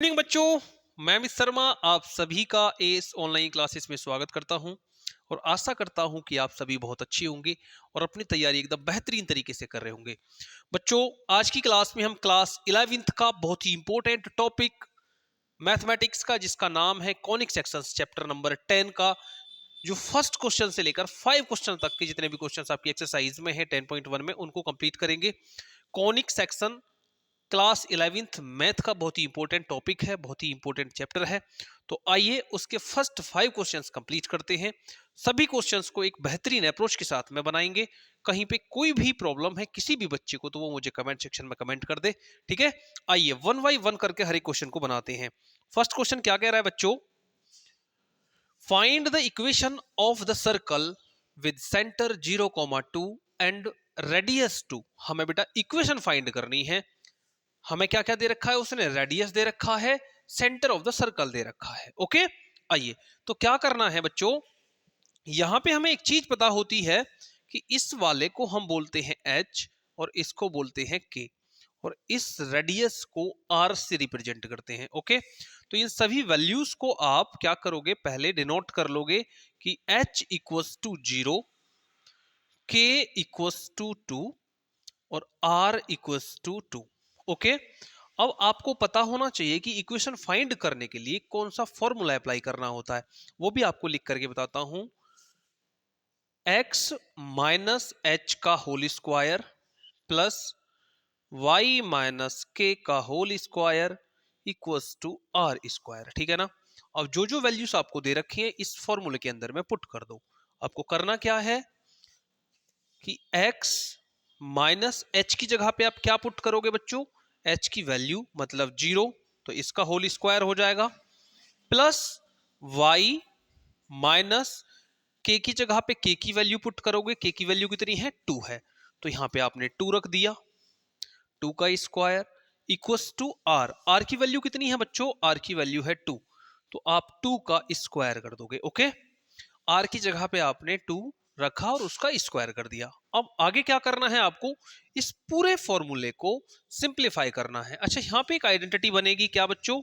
Morning बच्चों, मैं miss Sharma आप सभी का इस ऑनलाइन क्लासेस में स्वागत करता हूं और आशा करता हूं कि आप सभी बहुत अच्छे होंगे और अपनी तैयारी एकदम बेहतरीन तरीके से कर रहे होंगे। बच्चों, आज की क्लास में हम क्लास 11th का बहुत ही इंपॉर्टेंट टॉपिक मैथमेटिक्स का, जिसका नाम है कॉनिक सेक्शंस, चैप्टर नंबर 10 का जो फर्स्ट क्वेश्चन से लेकर 5 क्वेश्चन तक के जितने भी क्वेश्चन आपकी एक्सरसाइज में है 10.1 में, उनको कंप्लीट करेंगे। Conic section class 11th math का बहुत ही इंपॉर्टेंट टॉपिक है, बहुत ही इंपॉर्टेंट चैप्टर है। तो आइए उसके फर्स्ट 5 क्वेश्चंस कंप्लीट करते हैं। सभी क्वेश्चंस को एक बेहतरीन अप्रोच के साथ में बनाएंगे। कहीं पे कोई भी प्रॉब्लम है किसी भी बच्चे को तो वो मुझे कमेंट सेक्शन में कमेंट कर दे, ठीक है। आइए वन बाई वन करके हर एक क्वेश्चन को बनाते हैं। फर्स्ट क्वेश्चन क्या कह रहा है बच्चों? Find the equation of the circle with centre 0,2 and radius 2। हमें बेटा इक्वेशन फाइंड करनी है। हमें क्या क्या दे रखा है उसने? रेडियस दे रखा है, सेंटर ऑफ द सर्कल दे रखा है। ओके, आइए तो क्या करना है बच्चों, यहां पे हमें एक चीज पता होती है कि इस वाले को हम बोलते हैं h और इसको बोलते हैं k, और इस रेडियस को r से रिप्रेजेंट करते हैं। ओके, तो इन सभी वैल्यूज को आप क्या करोगे, पहले डिनोट कर लोगे कि h equals to 0, k equals to 2 और r इक्वल्स टू 2। ओके, अब आपको पता होना चाहिए कि इक्वेशन फाइंड करने के लिए कौन सा फॉर्मूला अप्लाई करना होता है, वो भी आपको लिख करके बताता हूं। x माइनस एच का whole square plus y minus K का whole square equals to R square, ठीक है ना। अब जो जो वैल्यूज आपको दे रखी है इस फॉर्मूले के अंदर में पुट कर दो। आपको करना क्या है कि x माइनस एच की जगह पे आप क्या पुट करोगे बच्चों? h की वैल्यू मतलब 0, तो इसका होल स्क्वायर हो जाएगा, प्लस y माइनस k की जगह पे k की वैल्यू पुट करोगे। k की वैल्यू कितनी है? 2 है, तो यहां पे आपने 2 रख दिया, 2 का square equals to r। r की वैल्यू कितनी है बच्चों? r की वैल्यू है 2, तो आप 2 का स्क्वायर कर दोगे। ओके, r की जगह पे आपने 2 रखा और उसका स्क्वायर कर दिया। अब आगे क्या करना है आपको? इस पूरे फॉर्मूले को सिंप्लीफाई करना है। अच्छा, यहां पे एक आइडेंटिटी बनेगी क्या बच्चों?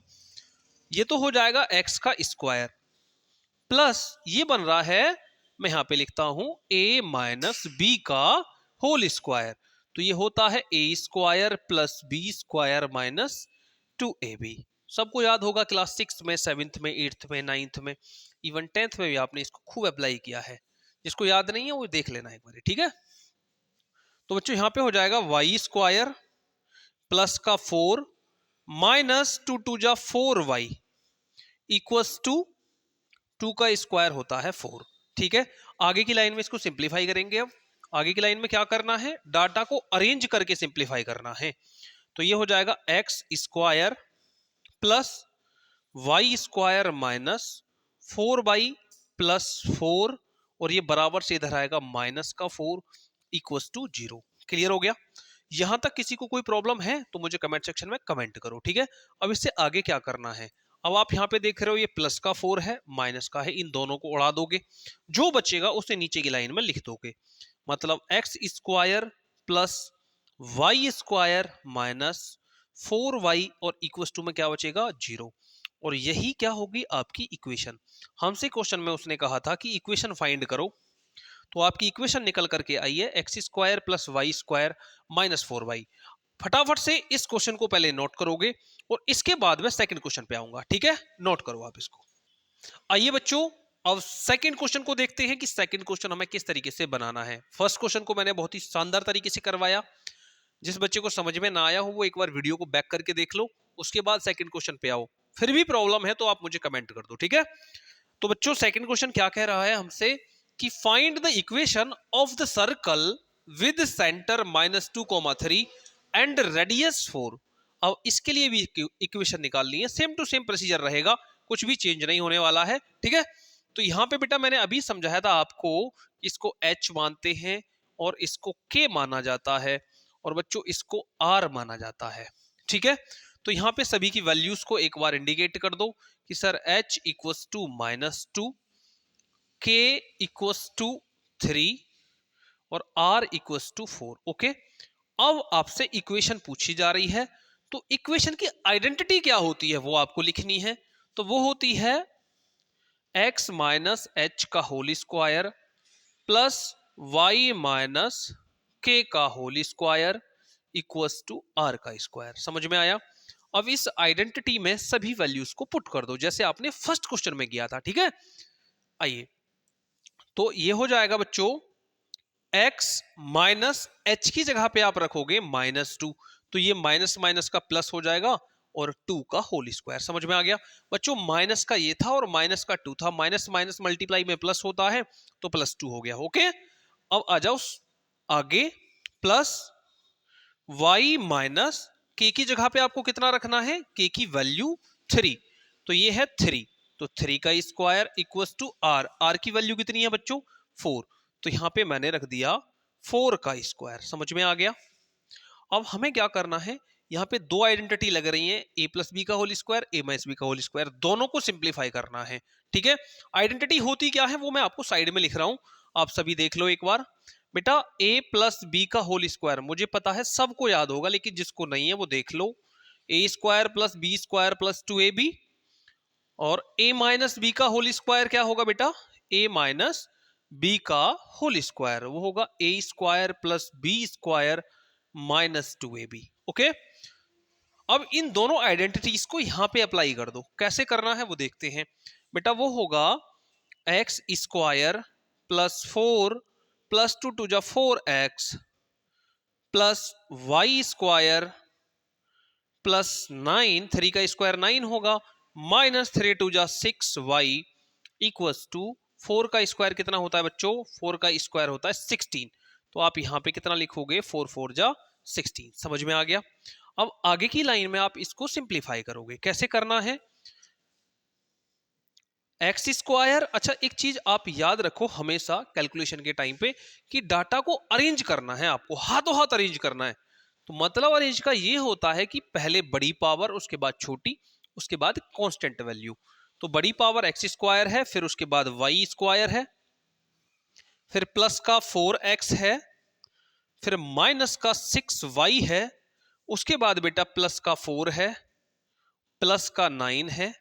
ये तो हो जाएगा x का स्क्वायर प्लस ये बन रहा है, मैं यहां पे लिखता हूं a माइनस बी का होल स्क्वायर, तो ये होता है a square plus B square minus 2ab। सबको याद होगा, क्लास 6 में, 7th में, 8th में, 9th में, इवन 10th में भी आपने इसको खूब अप्लाई किया है। जिसको याद नहीं है वो देख लेना एक बार, ठीक है। तो बच्चों यहां पे हो जाएगा वाई स्क्वायर प्लस का 4 माइनस 2 टू जा 4y इक्वल्स टू 2 का स्क्वायर होता है 4, ठीक है। आगे की लाइन में इसको सिंप्लीफाई करेंगे। अब आगे की लाइन में क्या करना है? डाटा को अरेंज करके सिंप्लीफाई करना है। तो ये हो जाएगा X square plus Y square minus 4y plus 4, और ये बराबर से इधर आएगा माइनस का 4 इक्वल्स टू 0। क्लियर हो गया? यहां तक किसी को कोई प्रॉब्लम है तो मुझे कमेंट सेक्शन में कमेंट करो, ठीक है। अब इससे आगे क्या करना है? अब आप यहां पे देख रहे हो ये प्लस का 4 है, माइनस का है, इन दोनों को उड़ा दोगे, जो बचेगा उसे नीचे की लाइन में लिख दोगे। मतलब X square plus Y square minus 4y और इक्वल्स टू में क्या बचेगा? 0। और यही क्या होगी? आपकी इक्वेशन। हमसे क्वेश्चन में उसने कहा था कि इक्वेशन फाइंड करो, तो आपकी इक्वेशन निकल करके आई है x square plus Y square minus 4y। फटाफट से इस क्वेश्चन को पहले नोट करोगे और इसके बाद मैं सेकंड क्वेश्चन पे आऊंगा, ठीक है। नोट करो आप इसको। आइए बच्चों, अब सेकंड क्वेश्चन को देखते हैं कि सेकंड क्वेश्चन हमें किस तरीके से बनाना है। फर्स्ट क्वेश्चन को मैंने बहुत ही शानदार तरीके से करवाया। जिस बच्चे को समझ में ना आया हो वो एक बार वीडियो को बैक करके देख लो, उसके बाद सेकंड क्वेश्चन पे आओ। फिर भी प्रॉब्लम है तो आप मुझे कमेंट कर दो, ठीक है। तो बच्चों सेकंड क्वेश्चन क्या कह रहा है हमसे कि find the equation of the circle with centre -2,3 and radius 4। अब इसके लिए भी इक्वेशन निकालनी है, सेम टू सेम प्रोसीजर रहेगा, कुछ भी चेंज नहीं होने वाला है, ठीक है। तो यहां पे बेटा मैंने अभी समझाया था आपको, इसको h मानते हैं और इसको k माना जाता है, और बच्चों इसको r माना जाता है, ठीक है। तो यहां पे सभी की वैल्यूज को एक बार इंडिकेट कर दो कि sir h equals to -2, k equals to 3 और r इक्वल्स टू 4। ओके, अब आपसे इक्वेशन पूछी जा रही है, तो इक्वेशन की आइडेंटिटी क्या होती है वो आपको लिखनी है। तो वो होती है x माइनस एच का whole square plus y minus K का whole square equals to r का स्क्वायर। समझ में आया? अब इस आइडेंटिटी में सभी वैल्यूज को पुट कर दो जैसे आपने फर्स्ट क्वेश्चन में किया था। ठीक है, आइए, तो ये हो जाएगा बच्चों x माइनस एच की जगह पे आप रखोगे -2, तो ये माइनस माइनस का प्लस हो जाएगा और 2 का होल स्क्वायर। समझ में आ गया बच्चों? माइनस का ये था और माइनस का 2 था, माइनस माइनस मल्टीप्लाई में प्लस होता है तो +2 हो गया। ओके, अब आ जाओ आगे, प्लस y माइनस के की जगह पे आपको कितना रखना है, के की वैल्यू 3, तो ये है 3, तो 3 का square equals to r, r की वैल्यू कितनी है बच्चों 4, तो यहां पे मैंने रख दिया 4 का स्क्वायर। समझ में आ गया? अब हमें क्या करना है, यहाँ पे दो आइडेंटिटी लग रही हैं, a प्लस बी का whole square, a minus B का होल स्क्वायर, दोनों को सिंप्लीफाई करना है। ठीक है, आइडेंटिटी होती क्या है वो मैं आपको साइड में लिख रहा हूं, आप सभी देख लो एक बार। बेटा a प्लस बी का होल स्क्वायर मुझे पता है सबको याद होगा, लेकिन जिसको नहीं है वो देख लो, a square plus B square plus 2ab, और a माइनस बी का होल स्क्वायर क्या होगा बेटा, a माइनस बी का होल स्क्वायर, वो होगा a square plus B square -2ab। Okay, अब इन दोनों आइडेंटिटीज को यहां पे अप्लाई कर दो, कैसे करना है वो देखते हैं। बेटा वो होगा x स्क्वायर प्लस 4 प्लस 2 टू जा 4x plus Y square plus 9, 3 का स्क्वायर 9 होगा, -3 टू जा 6y इक्वल्स टू 4 का स्क्वायर कितना होता है बच्चों, 4 का स्क्वायर होता है 16, तो आप यहां पे कितना लिखोगे 4 4 जा 16। समझ में आ गया? अब आगे की लाइन में आप इसको सिंप्लीफाई करोगे, कैसे करना है, एक्स स्क्वायर। अच्छा एक चीज आप याद रखो हमेशा कैलकुलेशन के टाइम पे कि डाटा को अरेंज करना है, आपको हाथों हाथ अरेंज करना है। तो मतलब अरेंज का ये होता है कि पहले बड़ी पावर, उसके बाद छोटी, उसके बाद कांस्टेंट वैल्यू। तो बड़ी पावर एक्स स्क्वायर है, फिर उसके बाद वाई स्क्वायर है, फिर प्लस का 4x है, फिर माइनस का 6y है, उसके बाद बेटा प्लस का 4 है, प्लस का 9 है,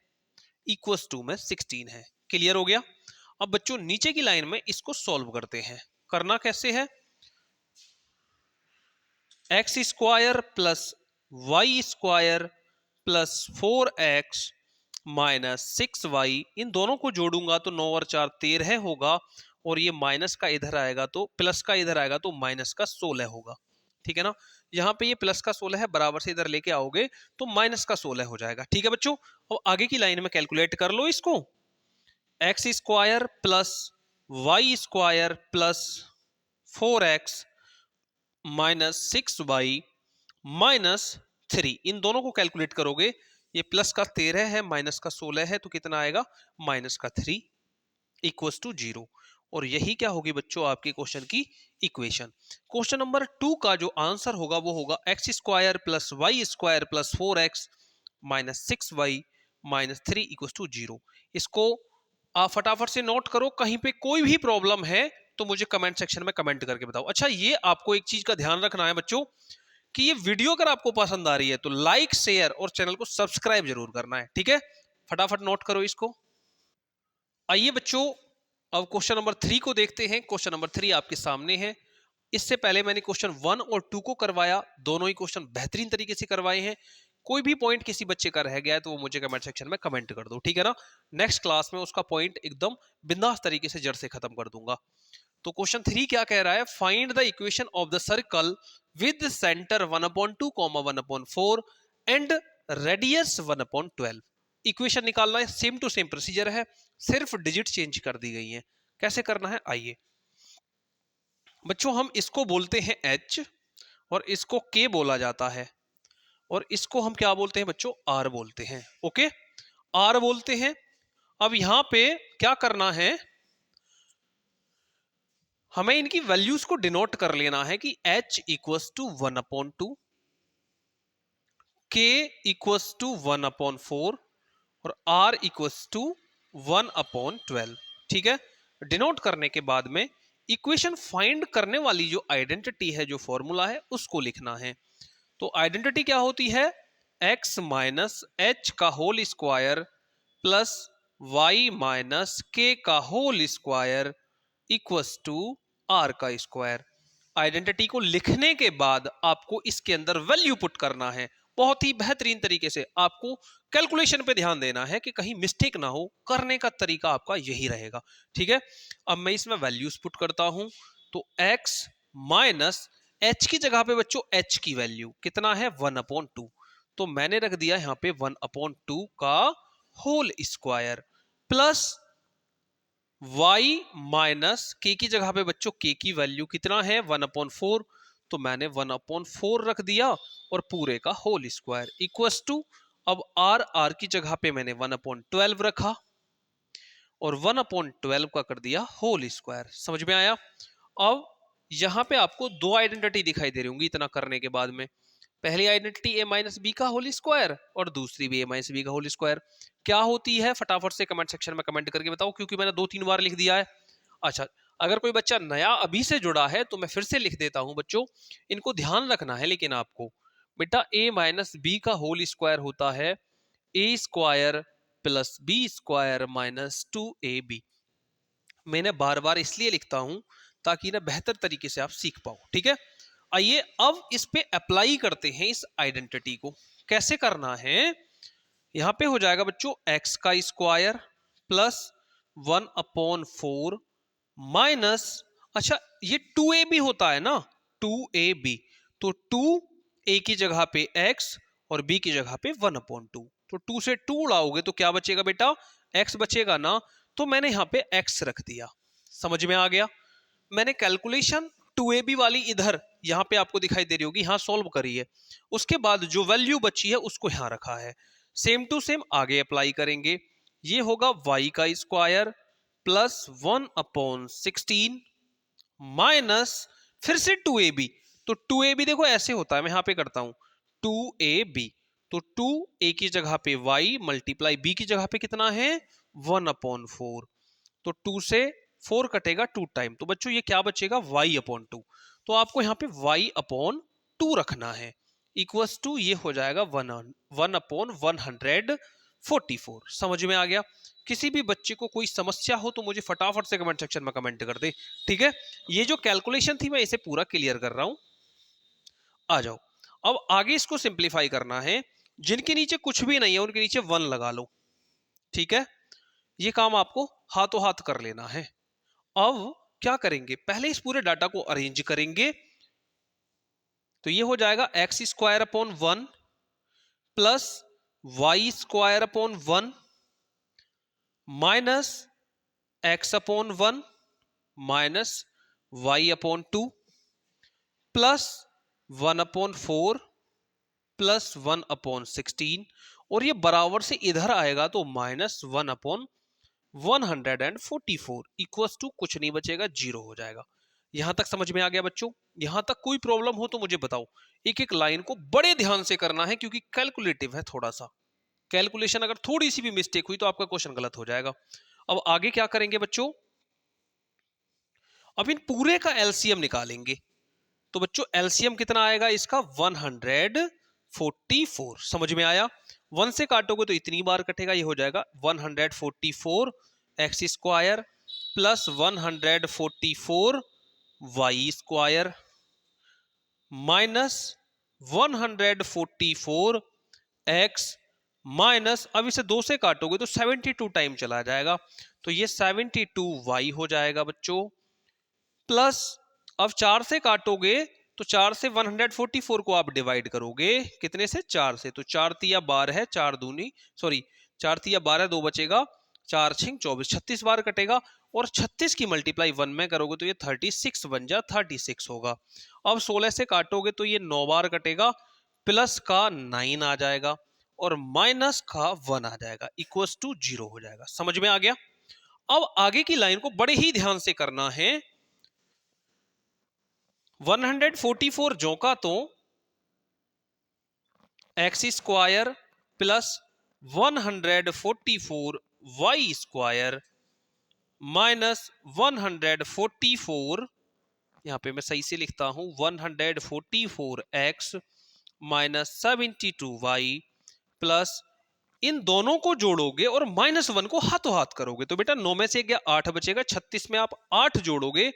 इक्वल्स टू में 16 है। क्लियर हो गया? अब बच्चों नीचे की लाइन में इसको सॉल्व करते हैं। करना कैसे है, x square plus Y square plus 4x minus 6y, इन दोनों को जोड़ूंगा तो 9 और 4 13 होगा, और ये माइनस का इधर आएगा तो प्लस का इधर आएगा तो माइनस का 16 होगा। ठीक है ना, यहाँ पे ये प्लस का 16 है, बराबर से इधर लेके आओगे तो माइनस का 16 हो जाएगा। ठीक है बच्चों, अब आगे की लाइन में कैलकुलेट कर लो इसको, X square plus Y square plus 4x minus 6y minus 3, इन दोनों को कैलकुलेट करोगे, ये प्लस का 13 है, माइनस का 16 है, तो कितना आएगा माइनस का 3 इक्वल्स टू 0। और यही क्या होगी बच्चों आपके क्वेश्चन की इक्वेशन। क्वेश्चन नंबर 2 का जो आंसर होगा वो होगा X square plus Y square plus 4x minus 6y minus 3 equals to 0। इसको आप फटाफट से नोट करो, कहीं पे कोई भी प्रॉब्लम है तो मुझे कमेंट सेक्शन में कमेंट करके बताओ। अच्छा ये आपको एक चीज का ध्यान रखना है बच्चों कि ये वीडियो अगर आपको पसंद आ रही है तो लाइक शेयर और चैनल को सब्सक्राइब जरूर करना है। ठीक है, फटाफट नोट करो इसको। आइए बच्चों अब क्वेश्चन नंबर 3 को देखते हैं। क्वेश्चन नंबर 3 आपके सामने है। इससे पहले मैंने क्वेश्चन 1 और 2 को करवाया, दोनों ही क्वेश्चन बेहतरीन तरीके से करवाए हैं। कोई भी पॉइंट किसी बच्चे का रह गया है तो वो मुझे कमेंट सेक्शन में कमेंट कर दो, ठीक है ना। नेक्स्ट क्लास में उसका पॉइंट एकदम बिंदास तरीके से जड़ से खत्म कर दूंगा। तो क्वेश्चन 3 क्या कह रहा है, find the equation of the circle with centre 1/2, 1/4 and radius 1/12। Equation निकालना है, सेम टू सेम प्रोसीजर है, सिर्फ डिजिट चेंज कर दी गई है। कैसे करना है आइए बच्चों, हम इसको बोलते हैं h और इसको k बोला जाता है, और इसको हम क्या बोलते हैं बच्चों, r बोलते हैं। ओके, r बोलते हैं। अब यहां पे क्या करना है, हमें इनकी वैल्यूज को डिनोट कर लेना है कि h equals to 1/2, k equals to 1/4 और r इक्वल्स टू 1/12। ठीक है, डिनोट करने के बाद में इक्वेशन फाइंड करने वाली जो आइडेंटिटी है, जो फॉर्मूला है, उसको लिखना है। तो आइडेंटिटी क्या होती है, एक्स माइनस एच का whole square plus Y minus K का whole square equals to R का स्क्वायर। आइडेंटिटी को लिखने के बाद आपको इसके अंदर वैल्यू पुट करना है। बहुत ही बेहतरीन तरीके से आपको कैलकुलेशन पे ध्यान देना है कि कहीं मिस्टेक ना हो। करने का तरीका आपका यही रहेगा, ठीक है। अब मैं इसमें वैल्यूज पुट करता हूं, तो x माइनस h की जगह पे बच्चों h की वैल्यू कितना है 1/2, तो मैंने रख दिया यहां पे 1/2 का whole square plus y minus K की जगह पे बच्चों k की वैल्यू कितना है 1/4, तो मैंने 1/4 रख दिया और पूरे का होल स्क्वायर इक्वस टू, अब r की जगह पे मैंने 1/12 रखा और 1/12 का कर दिया होल स्क्वायर। समझ में आया। अब यहां पे आपको दो आइडेंटिटी दिखाई दे रही होंगी इतना करने के बाद में। पहली आइडेंटिटी a माइनस बी का होल स्क्वायर और दूसरी भी a माइनस बी का होल स्क्वायर। क्या होती है फटाफट से कमेंट सेक्शन में कमेंट करके बताओ, क्योंकि मैंने 2-3 बार लिख दिया है। अच्छा, अगर कोई बच्चा नया अभी से जुड़ा है तो मैं फिर से लिख देता हूं बच्चों, इनको ध्यान रखना है। लेकिन आपको बेटा a माइनस बी का होल स्क्वायर होता है a square plus B square minus 2ab। मैंने बार बार इसलिए लिखता हूं ताकि ना बेहतर तरीके से आप सीख पाओ, ठीक है। आइए अब इस पे अप्लाई करते हैं इस आइडेंटिटी को। कैसे करना है, यहां पे हो जाएगा बच्चों x का स्क्वायर प्लस 1/4 माइनस, अच्छा ये 2ab होता है ना, 2ab, तो 2a की जगह पे x और b की जगह पे 1/2, तो 2 से 2 उड़ाओगे तो क्या बचेगा बेटा, x बचेगा ना, तो मैंने यहां पे x रख दिया। समझ में आ गया। मैंने कैलकुलेशन 2ab वाली इधर यहां पे आपको दिखाई दे रही होगी, यहां सॉल्व करी है, उसके बाद जो वैल्यू बची है उसको यहां रखा है। सेम टू सेम आगे अप्लाई करेंगे। ये होगा y का स्क्वायर प्लस 1/16 माइनस फिर से 2ab, तो 2ab देखो ऐसे होता है, मैं यहां पे करता हूं 2ab, तो 2a की जगह पे y मल्टीप्लाई b की जगह पे कितना है 1/4, तो 2 से 4 कटेगा 2 टाइम, तो बच्चों ये क्या बचेगा y/2, तो आपको यहाँ पे y/2 रखना है इक्वल्स टू, ये हो जाएगा 1/144। समझ में आ गया। किसी भी बच्चे को कोई समस्या हो तो मुझे फटाफट से कमेंट सेक्शन में कमेंट कर दे, ठीक है। ये जो कैलकुलेशन थी मैं इसे पूरा क्लियर कर रहा हूं। आ जाओ, अब आगे इसको सिंप्लीफाई करना है। जिनके नीचे कुछ भी नहीं है उनके नीचे 1 लगा लो, ठीक है। ये काम आपको हाथों हाथ कर लेना है। अब क्या करेंगे, पहले इस पूरे डाटा को अरेंज करेंगे, तो ये हो जाएगा एक्स स्क्वायर अपॉन 1 प्लस Y square upon 1 minus X upon 1 minus Y upon 2 plus 1/4 plus 1/16, और ये बराबर से इधर आएगा तो माइनस 1/144 इक्वल्स टू कुछ नहीं बचेगा, 0 हो जाएगा। यहां तक समझ में आ गया बच्चों। यहां तक कोई प्रॉब्लम हो तो मुझे बताओ। एक एक लाइन को बड़े ध्यान से करना है क्योंकि कैलकुलेटिव है थोड़ा सा। कैलकुलेशन अगर थोड़ी सी भी मिस्टेक हुई तो आपका क्वेश्चन गलत हो जाएगा। अब आगे क्या करेंगे बच्चों, अब इन पूरे का एलसीएम निकालेंगे, तो बच्चों एलसीएम कितना आएगा इसका 144। समझ में आया। 1 से काटोगे तो इतनी बार कटेगा, ये हो जाएगा 144 X square plus 144 Y square minus 144 X minus, अब इसे 2 से काटोगे तो 72 टाइम चला जाएगा, तो ये 72 वाई हो जाएगा बच्चों, प्लस अब 4 से काटोगे तो 4 से 144 को आप डिवाइड करोगे कितने से, 4 से, तो 4 तिया 12 है, 4 दूनी सॉरी 4 तिया 12, 2 बचेगा, 4 छिंग 24, 36 बार कटेगा, और 36 की मल्टीप्लाई 1 में करोगे तो ये 36 बन जा 36 होगा। अब 16 से काटोगे तो ये 9 बार कटेगा, प्लस का 9 आ जाएगा और माइनस का 1 आ जाएगा इक्वल्स टू 0 हो जाएगा। समझ में आ गया। अब आगे की लाइन को बड़े ही ध्यान से करना है। 144 जोका तो X square plus 144 Y square minus 144, यहां पे मैं सही से लिखता हूं 144 एक्स -72y प्लस, इन दोनों को जोड़ोगे और -1 को हाथों हाथ करोगे तो बेटा 9 में से गया 8 बचेगा, 36 में आप 8 जोड़ोगे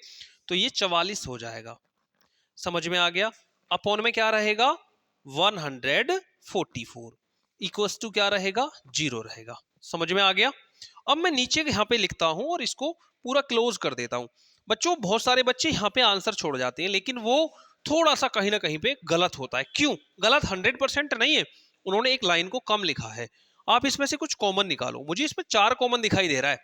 तो ये 44 हो जाएगा। समझ में आ गया? अपॉन में क्या रहेगा? 144 इक्वल्स टू क्या रहेगा? 0 रहेगा। समझ में आ गया? अब मैं नीचे यहाँ पे लिखता हूं और इसको पूरा क्लोज कर देता हूं। बच्चों बहुत सारे बच्चे यहाँ पे आंसर छोड़ जाते हैं, लेकिन वो थोड़ा सा कहीं ना कहीं पे गलत होता है। क्यों गलत? 100% नहीं है, उन्होंने एक लाइन को कम लिखा है। आप इसमें से कुछ कॉमन निकालो। मुझे इसमें 4 कॉमन दिखाई दे रहा है,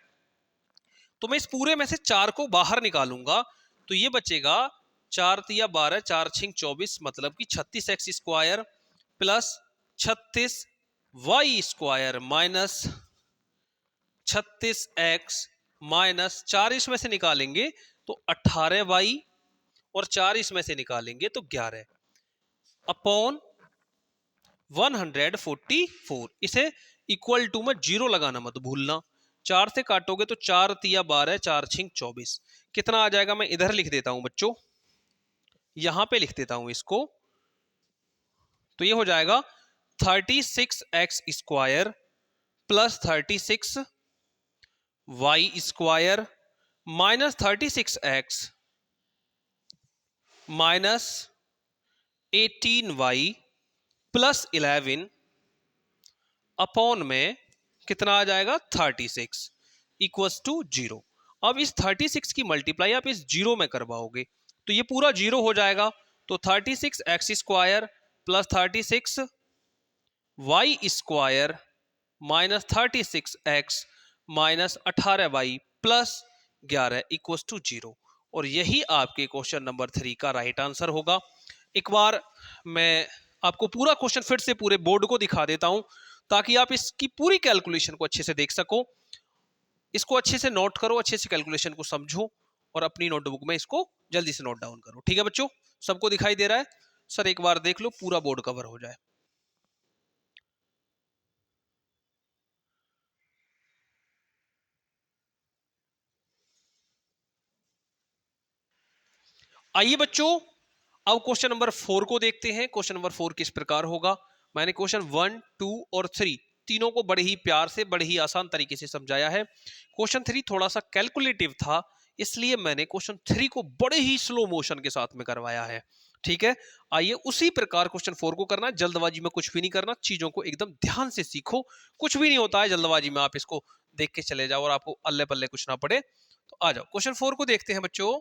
तो मैं इस पूरे में से 4 को बाहर निकालूंगा तो ये बचेगा 4 तिया 12, 4 छिंग 24, मतलब कि 36x square plus 36y square minus 36x minus 4 इसमें से निकालेंगे तो 18y और 4 इसमें से निकालेंगे तो 11 अपॉन 144। इसे इक्वल टू में 0 लगाना मत भूलना। 4 से काटोगे तो 4 तिया 12, 4 छिंग 24, कितना आ जाएगा? मैं इधर लिख देता हूं बच्चों, यहां पे लिख देता हूं इसको, तो ये हो जाएगा 36x square plus 36y square minus 36x minus 18y plus 11 upon में कितना आ जाएगा? 36 इक्वल्स टू 0। अब इस 36 की मल्टीप्लाई आप इस 0 में करवाओगे तो ये पूरा 0 हो जाएगा। तो 36x square plus 36y square minus 36x minus 18y plus 11 equals to 0। और यही आपके क्वेश्चन नंबर 3 का राइट आंसर होगा। एक बार मैं आपको पूरा क्वेश्चन फिर से पूरे बोर्ड को दिखा देता हूं ताकि आप इसकी पूरी कैलकुलेशन को अच्छे से देख सको। इसको अच्छे से नोट करो, अच्छे से कैलकुलेशन को समझो और अपनी नोटबुक में इसको जल्दी से नोट डाउन करो। ठीक है बच्चों, सबको दिखाई दे रहा है? सर एक बार देख लो पूरा बोर्ड कवर हो जाए। आइए बच्चों, अब क्वेश्चन नंबर 4 को देखते हैं। क्वेश्चन नंबर 4 किस प्रकार होगा? मैंने क्वेश्चन 1, 2 और 3 तीनों को बड़े ही प्यार से, बड़े ही आसान तरीके से समझाया है। क्वेश्चन 3 थोड़ा सा कैलकुलेटिव था, इसलिए मैंने क्वेश्चन 3 को बड़े ही स्लो मोशन के साथ में करवाया है। ठीक है, आइए उसी प्रकार क्वेश्चन 4 को करना है। जल्दबाजी में कुछ भी नहीं करना, चीजों को एकदम ध्यान से सीखो। कुछ भी नहीं होता है जल्दबाजी में, आप इसको देख के चले जाओ और आपको अल्ले पल्ले कुछ ना पड़े। तो आ जाओ क्वेश्चन 4 को देखते हैं बच्चों।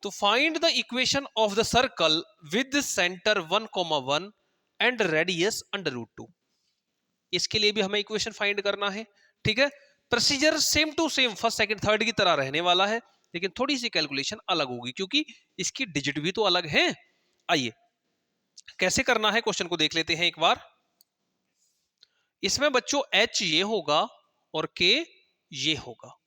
तो find the equation of the circle with centre 1,1 and radius √2। इसके लिए भी हमें इक्वेशन फाइंड करना है। ठीक है, procedure same to same first second third की तरह रहने वाला है, लेकिन थोड़ी सी कैलकुलेशन अलग होगी क्योंकि इसकी डिजिट भी तो अलग है। आइए कैसे करना है क्वेश्चन को देख लेते हैं एक बार। इसमें बच्चों h ये होगा और k ये होगा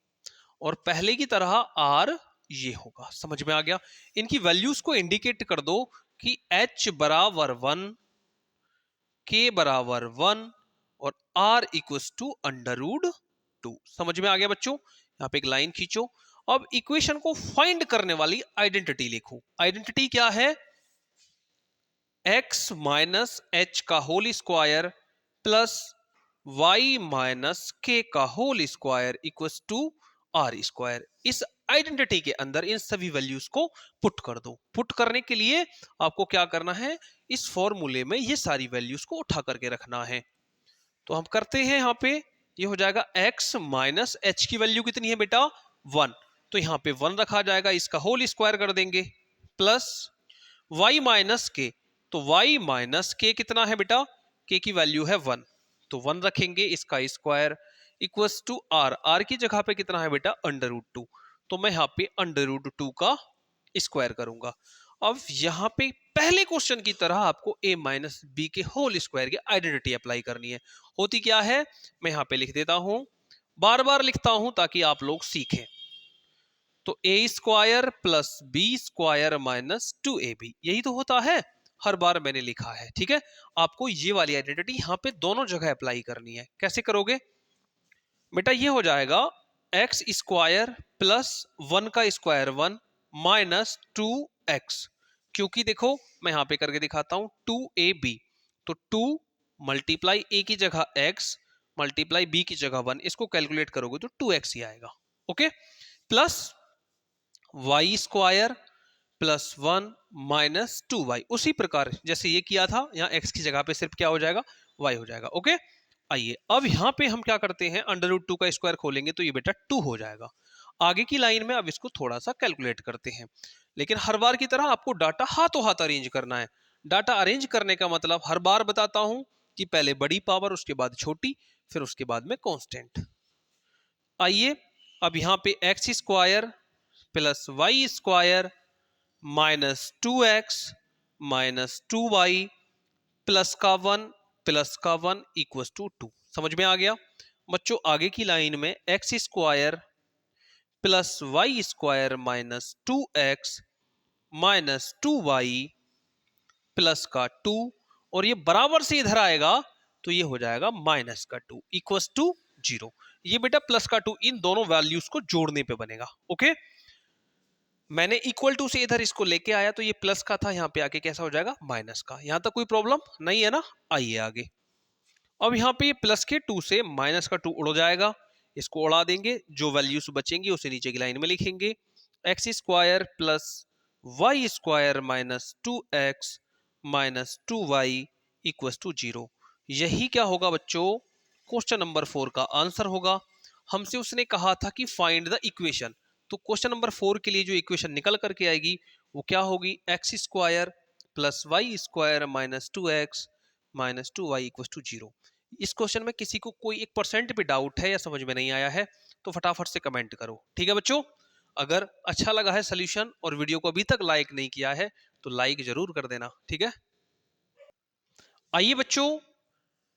और पहले की तरह r ये होगा। समझ में आ गया? इनकी वैल्यूज को इंडिकेट कर दो कि h बराबर 1, k बराबर 1 और r इक्वल्स टू √2। समझ में आ गया बच्चों? यहां पे एक लाइन खींचो। अब इक्वेशन को फाइंड करने वाली आइडेंटिटी लिखो। आइडेंटिटी क्या है? x माइनस एच का whole square plus y minus K का whole square equals to R square. इस आइडेंटिटी के अंदर इन सभी वैल्यूज को पुट कर दो। पुट करने के लिए आपको क्या करना है? इस फॉर्मूले में ये सारी वैल्यूज को उठा करके रखना है। तो हम करते हैं, यहाँ पे ये हो जाएगा x माइनस एच की वैल्यू कितनी है बेटा? 1, तो यहाँ पे 1 रखा जाएगा, इसका होल स्क्वायर कर देंगे प्लस y माइनस के, तो y माइनस के कितना है बेटा? k की वैल्यू है 1, तो 1 रखेंगे, इसका square equals to r। r की जगह पे कितना है बेटा? √2, तो मैं यहाँ पे √2 का स्क्वायर करूंगा। अब यहाँ पे पहले क्वेश्चन की तरह आपको a माइनस बी के होल स्क्वायर की आइडेंटिटी अप्लाई करनी है। होती क्या है? मैं यहाँ पे लिख देता हूं, बार बार लिखता हूं ताकि आप लोग सीखें। तो a square plus B square minus 2ab, यही तो होता है, हर बार मैंने लिखा है। ठीक है, आपको ये वाली आइडेंटिटी यहाँ पे दोनों जगह अप्लाई करनी है। कैसे करोगे बेटा? ये हो जाएगा x स्क्वायर प्लस 1 का स्क्वायर 1 माइनस 2x, क्योंकि देखो मैं यहाँ पे करके दिखाता हूं 2ab, तो 2 मल्टीप्लाई ए की जगह x मल्टीप्लाई बी की जगह 1, इसको कैलकुलेट करोगे तो 2x ही आएगा। Okay, plus Y square plus 1 minus 2y, उसी प्रकार जैसे ये किया था, यहाँ x की जगह पे सिर्फ क्या हो जाएगा, y हो जाएगा। ओके, आइए अब यहाँ पे हम क्या करते हैं, अंडर रूट 2 का स्क्वायर खोलेंगे तो ये बेटा 2 हो जाएगा। आगे की लाइन में अब इसको थोड़ा सा कैलकुलेट करते हैं, लेकिन हर बार की तरह आपको डाटा हाथों हाथ अरेंज करना है। डाटा अरेंज करने का मतलब हर बार बताता हूं कि पहले बड़ी पावर, उसके बाद छोटी, फिर उसके बाद में कांस्टेंट। आइए अब यहाँ पे X square plus Y square minus 2x minus 2y plus का 1 इक्वस टू 2, समझ में आ गया बच्चों। आगे की लाइन में X square plus Y square minus 2x minus 2y plus का 2, और ये बराबर से इधर आएगा तो ये हो जाएगा माइनस का 2 इक्वस टू 0। ये बेटा प्लस का 2 इन दोनों वैल्यूज को जोड़ने पे बनेगा। ओके, मैंने इक्वल टू से इधर इसको लेके आया तो ये प्लस का था, यहाँ पे आके कैसा हो जाएगा, माइनस का। यहाँ तक कोई प्रॉब्लम नहीं है ना। आइए आगे, अब यहाँ पे ये प्लस के 2 से माइनस का 2 उड़ जाएगा, इसको उड़ा देंगे, जो वैल्यूज बचेंगी उसे नीचे की लाइन में लिखेंगे। X square plus Y square minus 2x minus 2y equals to 0। यही क्या होगा बच्चों, क्वेश्चन नंबर 4 का आंसर होगा। हमसे उसने कहा था कि फाइंड द इक्वेशन, तो क्वेश्चन नंबर 4 के लिए जो इक्वेशन निकल करके आएगी वो क्या होगी, X square plus Y square minus 2x minus 2y equals to 0। इस क्वेश्चन में किसी को कोई 1% भी डाउट है या समझ में नहीं आया है तो फटाफट से कमेंट करो, ठीक है बच्चों। अगर अच्छा लगा है सॉल्यूशन और वीडियो को अभी तक लाइक नहीं किया है तो लाइक जरूर कर देना, ठीक है। आइए बच्चों,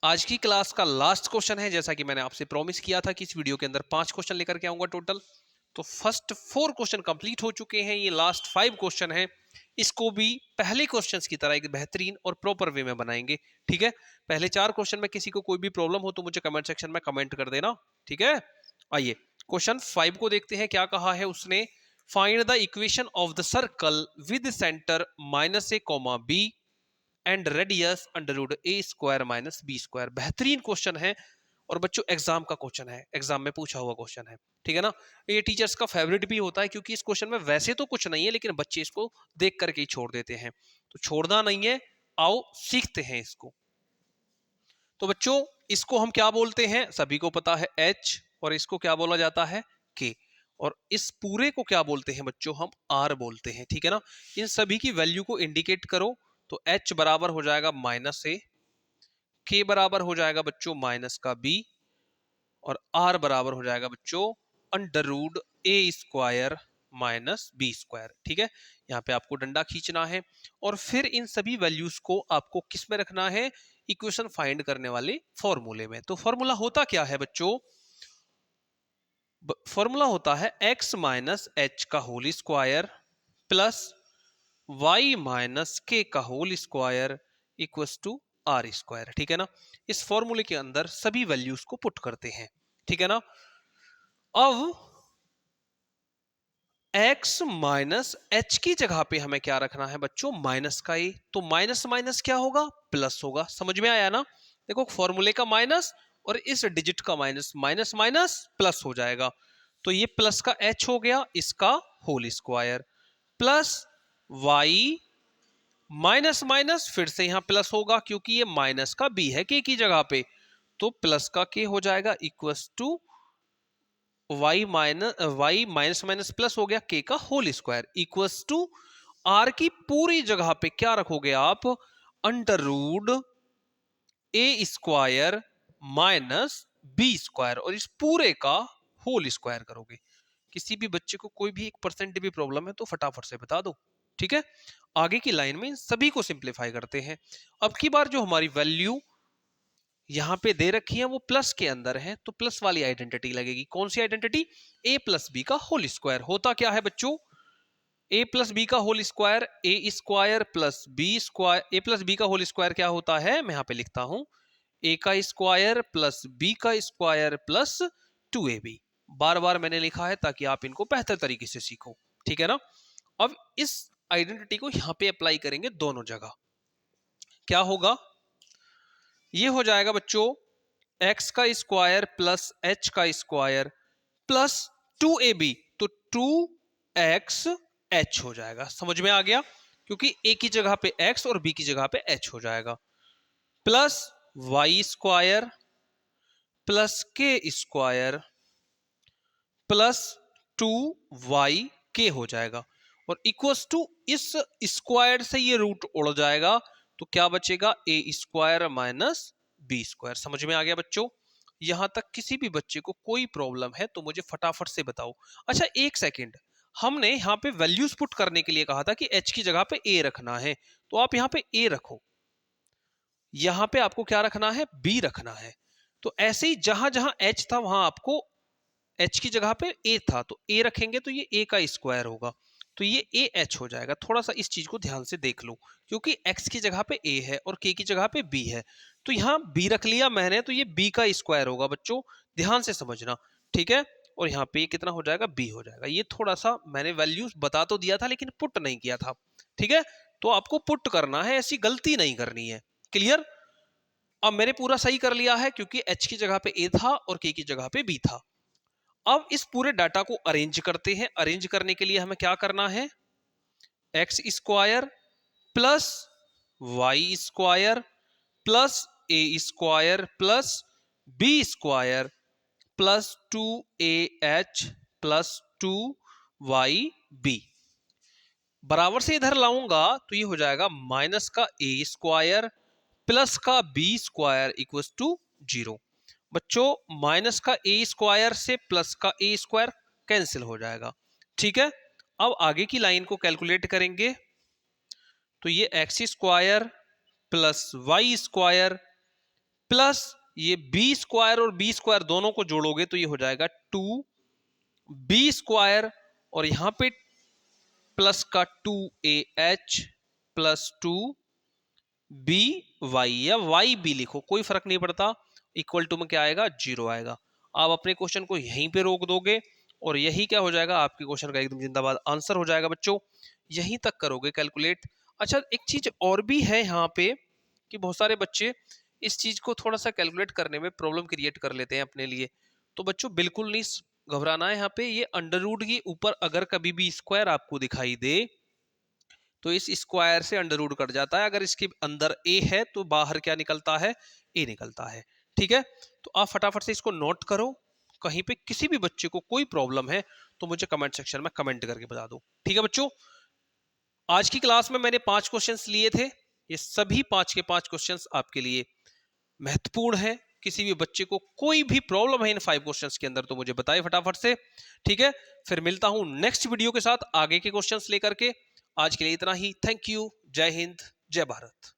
आज की क्लास का लास्ट क्वेश्चन है, जैसा कि मैंने आपसे प्रॉमिस किया था कि इस वीडियो के अंदर 5 क्वेश्चन लेकर के आऊंगा टोटल। तो फर्स्ट 4 क्वेश्चन कंप्लीट हो चुके हैं, ये लास्ट 5 क्वेश्चन है। इसको भी पहले क्वेश्चंस की तरह एक बेहतरीन और प्रॉपर वे में बनाएंगे, ठीक है। पहले 4 क्वेश्चन में किसी को कोई भी प्रॉब्लम हो तो मुझे कमेंट सेक्शन में कमेंट कर देना, ठीक है। आइए क्वेश्चन 5 को देखते हैं, क्या कहा है उसने। Find the equation of the circle with centre minus A comma B and radius under root A square minus B square. बेहतरीन क्वेश्चन है और बच्चों एग्जाम का क्वेश्चन है, एग्जाम में पूछा हुआ क्वेश्चन है, ठीक है ना। ये टीचर्स का फेवरेट भी होता है क्योंकि इस क्वेश्चन में वैसे तो कुछ नहीं है लेकिन बच्चे इसको देख करके ही छोड़ देते हैं, तो छोड़ना नहीं है, आओ सीखते हैं इसको। तो बच्चों इसको हम क्या बोलते हैं, सभी को पता है h, और इसको क्या बोला जाता है k, और इस पूरे को क्या बोलते हैं बच्चों, हम r बोलते हैं, ठीक है ना। इन सभी की वैल्यू को इंडिकेट करो, तो h बराबर हो जाएगा माइनस ए, k बराबर हो जाएगा बच्चों माइनस का b, और r बराबर हो जाएगा बच्चों under root A square minus B square, ठीक है। यहाँ पे आपको डंडा खींचना है और फिर इन सभी वैल्यूज को आपको किस में रखना है, इक्वेशन फाइंड करने वाले फॉर्मूले में। तो फॉर्मूला होता क्या है बच्चों, फॉर्मूला होता है x माइनस एच का whole square plus y minus K का whole square equals to R square, ठीक है ना। इस फॉर्मूले के अंदर सभी वैल्यूज को पुट करते हैं, ठीक है ना। अब x माइनस एच की जगह पे हमें क्या रखना है बच्चों, माइनस का ए, तो माइनस माइनस क्या होगा, प्लस होगा, समझ में आया ना। देखो फॉर्मूले का माइनस और इस डिजिट का माइनस, माइनस माइनस प्लस हो जाएगा, तो ये प्लस का h हो गया, इसका whole square plus y minus minus फिर से यहां प्लस होगा क्योंकि ये माइनस का b है k की जगह पे, तो प्लस का k हो जाएगा equals to y minus minus plus हो गया k का whole square equals to r की पूरी जगह पे क्या रखोगे आप, under root A square minus B square, और इस पूरे का होल स्क्वायर करोगे। किसी भी बच्चे को कोई भी 1% भी प्रॉब्लम है तो फटाफट से बता दो, ठीक है। आगे की लाइन में सभी को सिंप्लीफाई करते हैं। अब की बार जो हमारी वैल्यू यहां पे दे रखी है वो प्लस के अंदर है, तो प्लस वाली आइडेंटिटी लगेगी। कौन सी आइडेंटिटी, a प्लस बी का होल स्क्वायर। होता क्या है बच्चों, a प्लस बी का होल स्क्वायर, ए स्क्वायर प्लस बी स्क्वायर, ए प्लस बी का होल स्क्वायर क्या होता है, मैं यहां पे लिखता हूं a का स्क्वायर प्लस b का स्क्वायर प्लस 2ab। बार बार मैंने लिखा है ताकि आप इनको बेहतर तरीके से सीखो, ठीक है ना। अब इस आइडेंटिटी को यहां पे अप्लाई करेंगे दोनों जगह, क्या होगा, ये हो जाएगा बच्चों x का स्क्वायर प्लस h का स्क्वायर प्लस 2ab, तो 2xh हो जाएगा। समझ में आ गया? क्योंकि a की जगह पे x और b की जगह पे h हो जाएगा, plus y square plus k square plus 2yk हो जाएगा, और इक्वल्स टू इस स्क्वायर से ये रूट उड़ जाएगा, तो क्या बचेगा a square minus B square. समझ में आ गया बच्चों? यहां तक किसी भी बच्चे को कोई प्रॉब्लम है तो मुझे फटाफट से बताओ। अच्छा एक सेकेंड, हमने यहाँ पे वैल्यूज पुट करने के लिए कहा था कि h की जगह पे a रखना है, तो आप यहाँ पे a रखो, यहाँ पे आपको क्या रखना है, b रखना है। तो ऐसे ही जहां जहां h था वहां आपको h की जगह पे a था, तो a रखेंगे तो ये a का स्क्वायर होगा, तो ये a h हो जाएगा। थोड़ा सा इस चीज को ध्यान से देख लो, क्योंकि x की जगह पे a है और k की जगह पे b है, तो यहाँ b रख लिया मैंने, तो ये b का स्क्वायर होगा बच्चों, ध्यान से समझना, ठीक है। और यहाँ पे कितना हो जाएगा, b हो जाएगा। ये थोड़ा सा मैंने वैल्यूज बता तो दिया था लेकिन पुट नहीं किया था, ठीक है। तो आपको पुट करना है, ऐसी गलती नहीं करनी है। क्लियर? अब मैंने पूरा सही कर लिया है, क्योंकि h की जगह पे a था और k की जगह पे b था। अब इस पूरे डाटा को अरेंज करते हैं। अरेंज करने के लिए हमें क्या करना है, x square plus Y square plus a square plus B square plus 2ah plus 2yb बराबर से इधर लाऊंगा तो ये हो जाएगा माइनस का ए स्क्वायर प्लस का बी स्क्वायर इक्वल्स टू 0। बच्चों माइनस का ए स्क्वायर से प्लस का ए स्क्वायर कैंसिल हो जाएगा, ठीक है। अब आगे की लाइन को कैलकुलेट करेंगे, तो ये X square plus Y square plus ये बी स्क्वायर और बी स्क्वायर दोनों को जोड़ोगे तो ये हो जाएगा 2b स्क्वायर, और यहां पे प्लस का 2ah प्लस 2by या yb लिखो, कोई फर्क नहीं पड़ता, इक्वल टू में क्या आएगा, 0 आएगा। आप अपने क्वेश्चन को यहीं पे रोक दोगे और यही क्या हो जाएगा, आपके क्वेश्चन का एकदम जिंदाबाद आंसर हो जाएगा बच्चों। यहीं तक करोगे कैलकुलेट। अच्छा एक चीज और भी है यहाँ पे कि बहुत सारे बच्चे इस चीज को थोड़ा सा कैलकुलेट करने में प्रॉब्लम क्रिएट कर लेते हैं अपने लिए, तो बच्चों बिल्कुल नहीं घबराना है। यहाँ पे ये अंडर रूट के ऊपर अगर कभी भी स्क्वायर आपको दिखाई दे तो इस स्क्वायर से अंडर रूट कट जाता है, अगर इसके अंदर a है तो बाहर क्या निकलता है, a निकलता है, ठीक है। तो आप फटाफट से इसको नोट करो, कहीं पे किसी भी बच्चे को कोई प्रॉब्लम है तो मुझे कमेंट सेक्शन में कमेंट करके बता दो, ठीक है बच्चों। आज की क्लास में मैंने 5 क्वेश्चंस लिए थे, ये सभी 5 के 5 क्वेश्चंस आपके लिए महत्वपूर्ण है। किसी भी बच्चे को कोई भी प्रॉब्लम है इन 5 क्वेश्चंस के अंदर तो मुझे बताइए फटाफट से, ठीक है। फिर मिलता हूं नेक्स्ट वीडियो के साथ आगे के क्वेश्चंस लेकर के। आज के लिए इतना ही, थैंक यू, जय हिंद, जय भारत।